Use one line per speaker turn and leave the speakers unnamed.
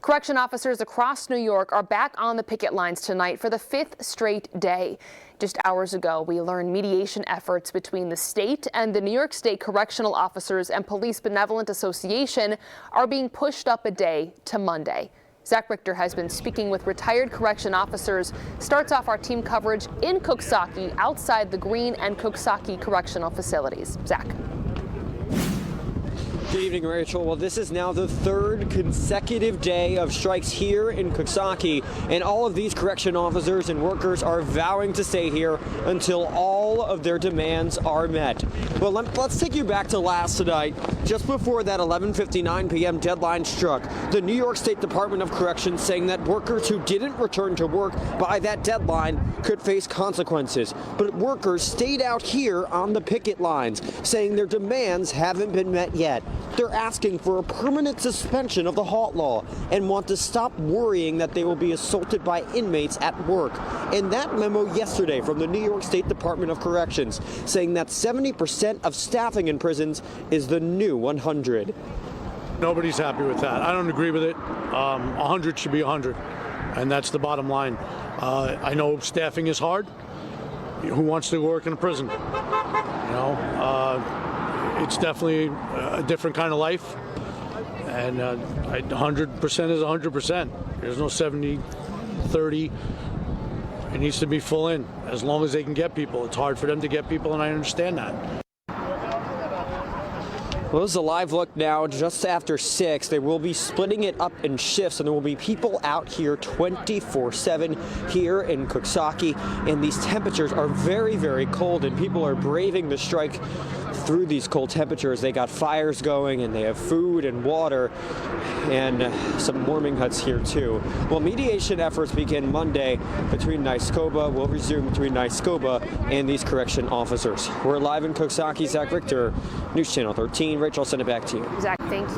Correction officers across New York are back on the picket lines tonight for the 5th straight day. Just hours ago, we learned mediation efforts between the state and the New York State Correctional Officers and Police Benevolent Association are being pushed up a day to Monday. Zach Richter has been speaking with retired correction officers. Starts off our team coverage in Coxsackie, outside the Greene and Coxsackie correctional facilities. Zach.
Good evening, Rachel. Well, this is now the 3rd consecutive day of strikes here in Coxsackie, and all of these correction officers and workers are vowing to stay here until all of their demands are met. Well, let's take you back to last night. Just before that 11:59 p.m. deadline struck, the New York State Department of Corrections saying that workers who didn't return to work by that deadline could face consequences. But workers stayed out here on the picket lines, saying their demands haven't been met yet. They're asking for a permanent suspension of the halt law and want to stop worrying that they will be assaulted by inmates at work. And that memo yesterday from the New York State Department of Corrections saying that 70% of staffing in prisons is the new 100.
Nobody's happy with that. I don't agree with it. 100 should be 100, and that's the bottom line. I know staffing is hard. Who wants to work in a prison? It's definitely a different kind of life, and 100% is 100%. There's no 70, 30. It needs to be full in, as long as they can get people. It's hard for them to get people, and I understand that.
Well, this is a live look now just after 6. They will be splitting it up in shifts, and there will be people out here 24/7 here in Coxsackie. And these temperatures are very, very cold, and people are braving the strike through these cold temperatures. They got fires going, and they have food and water and some warming huts here too. Well, mediation efforts begin Monday between will resume between NYSCOBA and these correction officers. We're live in Coxsackie. Zach Richter, News Channel 13. Rachel, I'll send it back to you.
Zach, thank you.